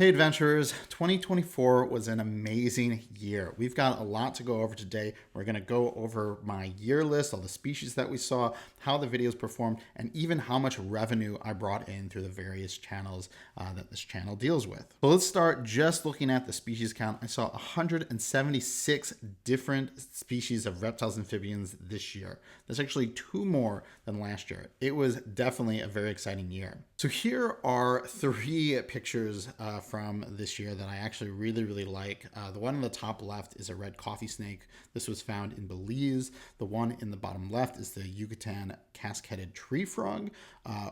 Hey adventurers, 2024 was an amazing year. We've got a lot to go over today. We're going to go over my year list, all the species that we saw, how the videos performed, and even how much revenue I brought in through the various channels that this channel deals with. So let's start just looking at the species count. I saw 176 different species of reptiles and amphibians this year. That's actually two more than last year. It was definitely a very exciting year. So here are three pictures from this year that I actually really like. The one on the top left is a red coffee snake. This was found in Belize. The one in the bottom left is the Yucatan cascaded tree frog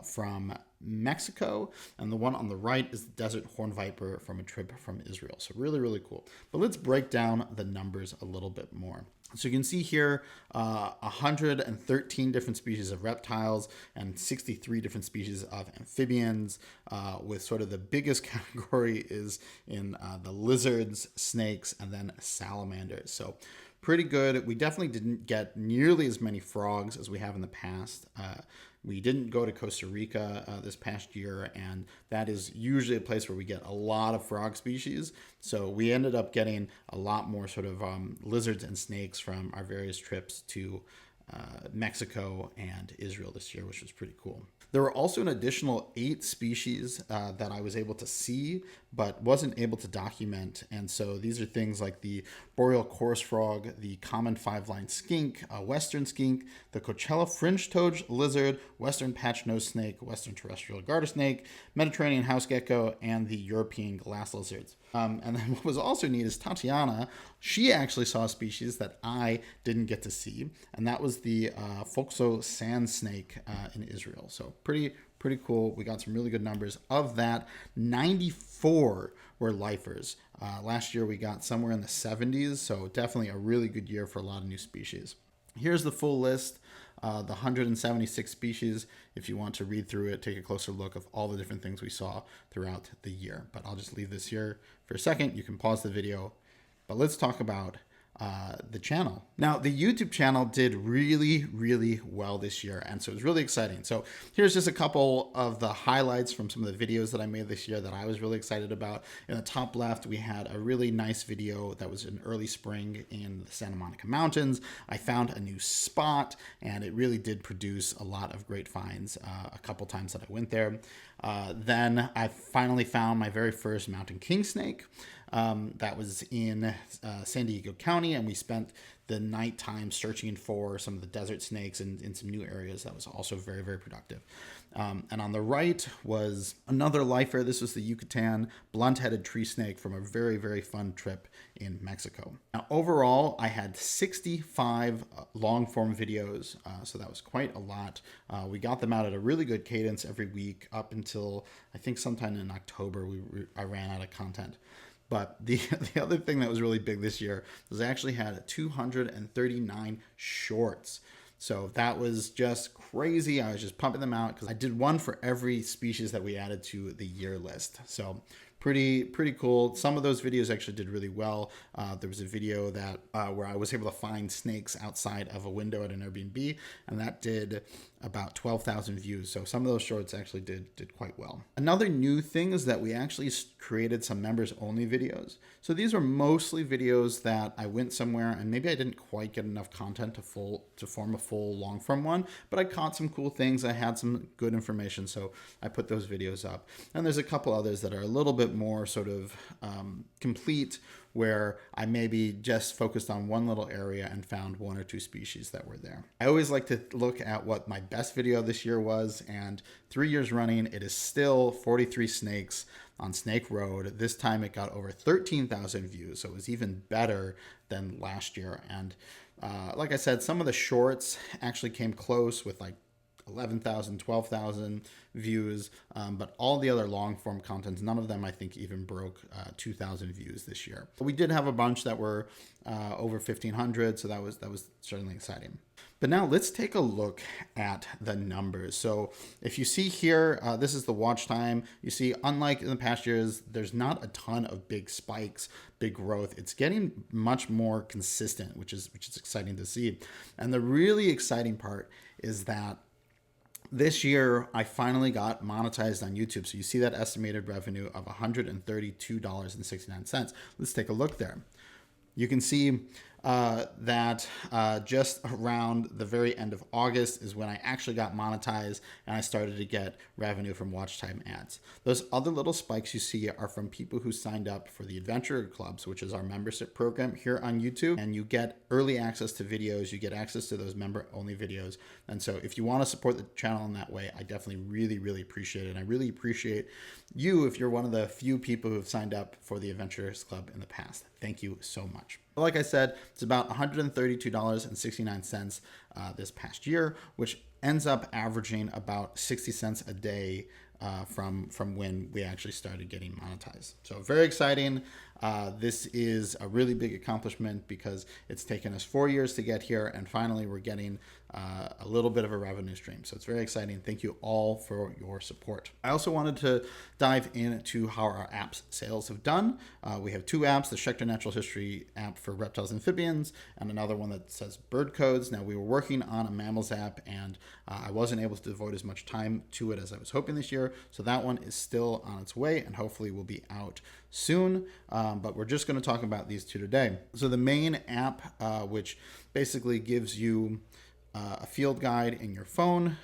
from Mexico. And the one on the right is the desert horn viper from a trip from Israel. So really cool. But let's break down the numbers a little bit more. So you can see here 113 different species of reptiles and 63 different species of amphibians, with sort of the biggest category is in the lizards, snakes, and then salamanders. So pretty good. We definitely didn't get nearly as many frogs as we have in the past. We didn't go to Costa Rica this past year, and that is usually a place where we get a lot of frog species. So we ended up getting a lot more sort of lizards and snakes from our various trips to Mexico and Israel this year, which was pretty cool. There were also an additional 8 species that I was able to see but wasn't able to document. And so these are things like the boreal chorus frog, the common 5-line skink, western skink, the Coachella fringe-toed lizard, western patch-nosed snake, western terrestrial garter snake, Mediterranean house gecko, and the European glass lizards. And then what was also neat is Tatiana, she actually saw a species that I didn't get to see, and that was the Foxo sand snake in Israel. So pretty cool. We got some really good numbers. Of that, 94 were lifers. Last year we got somewhere in the 70s, so definitely a really good year for a lot of new species. Here's the full list. The 176 species. If you want to read through it, take a closer look of all the different things we saw throughout the year. But I'll just leave this here for a second. You can pause the video. But let's talk about the channel. Now, the YouTube channel did really well this year, and so it was really exciting. So here's just a couple of the highlights from some of the videos that I made this year that I was really excited about. In the top left, we had a really nice video that was in early spring in the Santa Monica Mountains. I found a new spot, and it really did produce a lot of great finds a couple times that I went there. Then I finally found my very first mountain king snake. That was in San Diego County, and we spent the nighttime searching for some of the desert snakes in some new areas. That was also very productive. And on the right was another lifer. This was the Yucatan blunt-headed tree snake from a very fun trip in Mexico. Now, overall, I had 65 long-form videos, so that was quite a lot. We got them out at a really good cadence every week up until, I think, sometime in October, I ran out of content. But the other thing that was really big this year was I actually had 239 shorts. So that was just crazy. I was just pumping them out because I did one for every species that we added to the year list. So pretty cool. Some of those videos actually did really well. There was a video that where I was able to find snakes outside of a window at an Airbnb, and that did about 12,000 views. So some of those shorts actually did quite well. Another new thing is that we actually created some members only videos. So these are mostly videos that I went somewhere and maybe I didn't quite get enough content to form a full long form one, but I caught some cool things. I had some good information, so I put those videos up. And there's a couple others that are a little bit more sort of complete, where I maybe just focused on one little area and found 1 or 2 species that were there. I always like to look at what my best video this year was, and 3 years running, it is still 43 snakes on Snake Road. This time it got over 13,000 views, so it was even better than last year. And like I said, some of the shorts actually came close with like 11,000, 12,000 views, but all the other long form contents, none of them I think even broke 2,000 views this year. But we did have a bunch that were over 1,500, so that was certainly exciting. But now let's take a look at the numbers. So if you see here, this is the watch time. You see, unlike in the past years, there's not a ton of big spikes, big growth. It's getting much more consistent, which is exciting to see. And the really exciting part is that This year, I finally got monetized on YouTube. So you see that estimated revenue of $132.69. Let's take a look there. You can see that just around the very end of August is when I actually got monetized and I started to get revenue from watch time ads. Those other little spikes you see are from people who signed up for the Adventure Clubs, which is our membership program here on YouTube. And you get early access to videos, you get access to those member-only videos. And so if you want to support the channel in that way, I definitely really appreciate it. And I really appreciate you if you're one of the few people who have signed up for the Adventurers Club in the past. Thank you so much. Like I said, it's about $132.69 this past year, which ends up averaging about 60 cents a day from when we actually started getting monetized. So very exciting. This is a really big accomplishment because it's taken us 4 years to get here, and finally we're getting a little bit of a revenue stream. So it's very exciting. Thank you all for your support. I also wanted to dive into how our apps sales have done. We have two apps, the Schecter Natural History app for reptiles and amphibians, and another one that says bird codes. Now we were working on a mammals app, and I wasn't able to devote as much time to it as I was hoping this year. So that one is still on its way and hopefully will be out soon. But we're just going to talk about these two today. So the main app, which basically gives you a field guide in your phone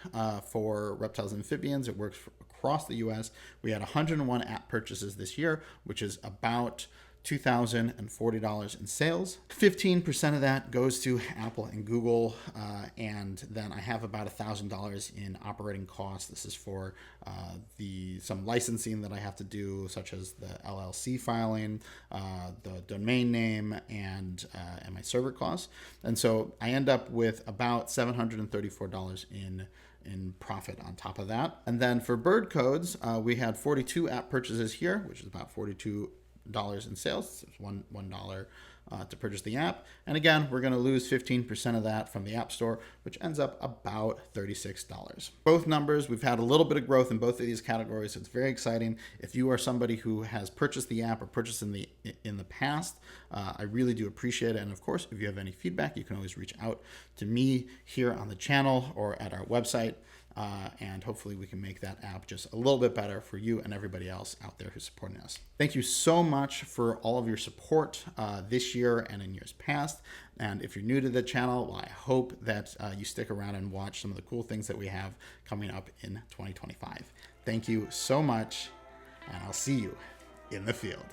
for reptiles and amphibians. It works across the US. We had 101 app purchases this year, which is about $2,040 in sales. 15% of that goes to Apple and Google, and then I have about $1,000 in operating costs. This is for some licensing that I have to do, such as the LLC filing, the domain name, and my server costs. And so I end up with about $734 in profit on top of that. And then for bird codes, we had 42 app purchases here, which is about $42 in sales. It's $1 to purchase the app. And again, we're going to lose 15% of that from the App Store, which ends up about $36. Both numbers, we've had a little bit of growth in both of these categories, so it's very exciting. If you are somebody who has purchased the app or purchased in the past, I really do appreciate it. And of course, if you have any feedback, you can always reach out to me here on the channel or at our website. And hopefully we can make that app just a little bit better for you and everybody else out there who's supporting us. Thank you so much for all of your support this year and in years past. And if you're new to the channel, well, I hope that you stick around and watch some of the cool things that we have coming up in 2025. Thank you so much, and I'll see you in the field.